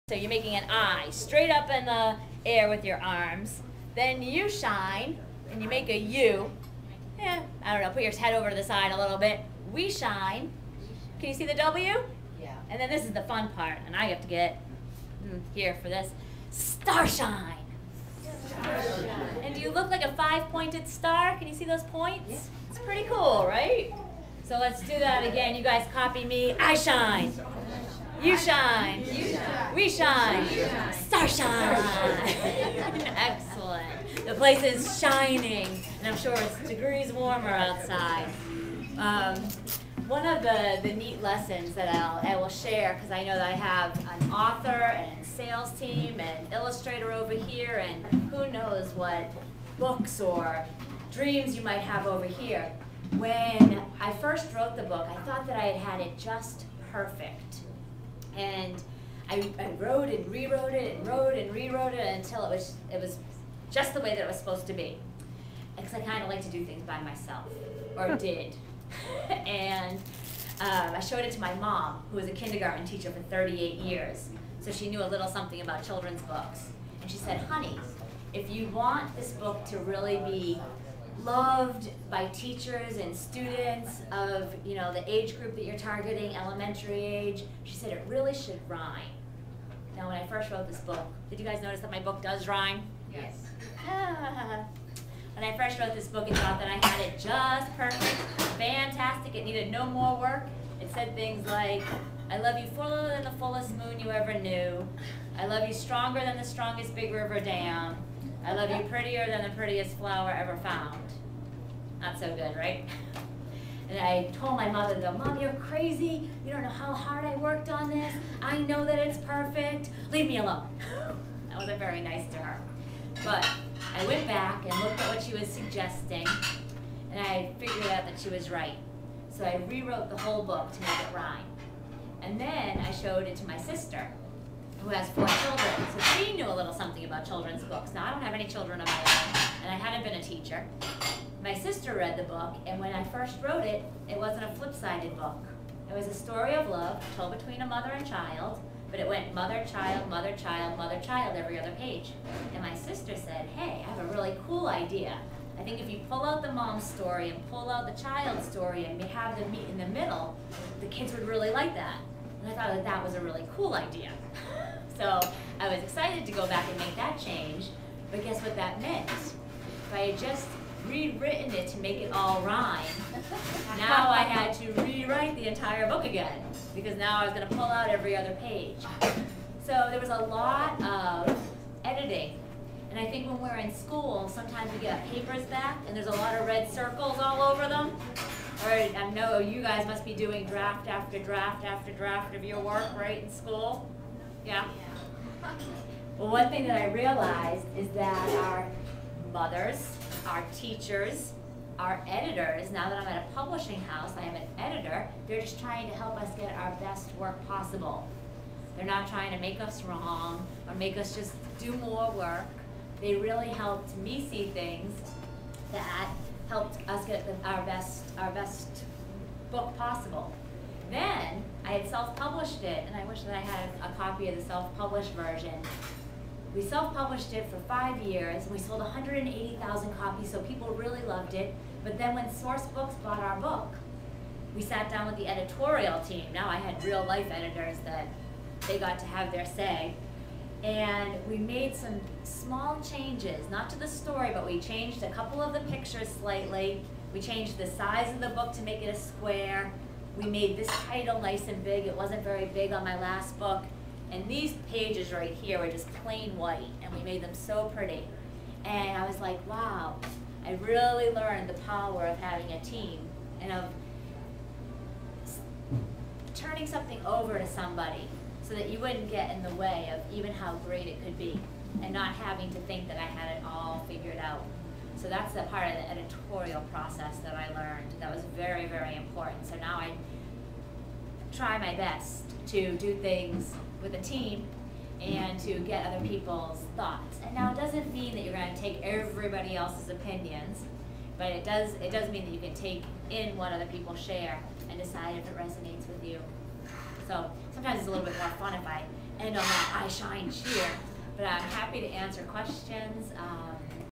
So you're making an I straight up in the air with your arms. Then you shine, and you make a U. I don't know, put your head over to the side a little bit. We shine. Can you see the W? Yeah. And then this is the fun part, and I have to get here for this. Starshine. Starshine. And do you look like a 5-pointed star? Can you see those points? Yeah. It's pretty cool, right? So let's do that again. You guys copy me. I shine. You shine. You shine. We shine. You shine. Starshine. Excellent. The place is shining, and I'm sure it's degrees warmer outside. One of the neat lessons that I will share, because I know that I have an author and sales team and illustrator over here, and who knows what books or dreams you might have over here. When I first wrote the book, I thought that I had it just perfect. And I wrote and rewrote it and wrote and rewrote it until it was just the way that it was supposed to be. Because I kind of like to do things by myself, or did. And I showed it to my mom, who was a kindergarten teacher for 38 years. So she knew a little something about children's books. And she said, honey, if you want this book to really be loved by teachers and students of, the age group that you're targeting, elementary age, she said it really should rhyme. Now, when I first wrote this book, did you guys notice that my book does rhyme? Yes. When I first wrote this book, it thought that I had it just perfect, fantastic, it needed no more work. It said things like, I love you fuller than the fullest moon you ever knew. I love you stronger than the strongest big river dam. I love you prettier than the prettiest flower ever found. Not so good, right? And I told my mother, though, Mom, you're crazy. You don't know how hard I worked on this. I know that it's perfect. Leave me alone. That wasn't very nice to her. But I went back and looked at what she was suggesting, and I figured out that she was right. So I rewrote the whole book to make it rhyme. And then I showed it to my sister, who has 4 children. So she knew a little something about children's books. Now, I don't have any children of my own, and I hadn't been a teacher. My sister read the book, and when I first wrote it, it wasn't a flip-sided book. It was a story of love told between a mother and child, but it went mother, child, mother, child, mother, child every other page. And my sister said, hey, I have a really cool idea. I think if you pull out the mom's story and pull out the child's story and have them meet in the middle, the kids would really like that. And I thought that was a really cool idea. So I was excited to go back and make that change, but guess what that meant? If I had just rewritten it to make it all rhyme, now I had to rewrite the entire book again, because now I was going to pull out every other page. So there was a lot of editing. And I think when we're in school, sometimes we get papers back, and there's a lot of red circles all over them. Or I know you guys must be doing draft after draft after draft of your work, right, in school? Yeah? Well, one thing that I realized is that our mothers, our teachers, our editors, now that I'm at a publishing house, I am an editor, they're just trying to help us get our best work possible. They're not trying to make us wrong or make us just do more work. They really helped me see things that helped us get our best book possible. Then I had self-published it, and I wish that I had a copy of the self-published version. We self-published it for 5 years, and we sold 180,000 copies, so people really loved it. But then when Source Books bought our book, we sat down with the editorial team. Now I had real-life editors that they got to have their say. And we made some small changes, not to the story, but we changed a couple of the pictures slightly. We changed the size of the book to make it a square. We made this title nice and big. It wasn't very big on my last book. And these pages right here were just plain white, and we made them so pretty. And I was like, wow, I really learned the power of having a team and of turning something over to somebody so that you wouldn't get in the way of even how great it could be, and not having to think that I had it all figured out. So that's the part of the editorial process that I learned that was very, very important. So now I try my best to do things with a team and to get other people's thoughts. And now it doesn't mean that you're going to take everybody else's opinions, but it does mean that you can take in what other people share and decide if it resonates with you. So sometimes it's a little bit more fun if I end on that I shine cheer. But I'm happy to answer questions.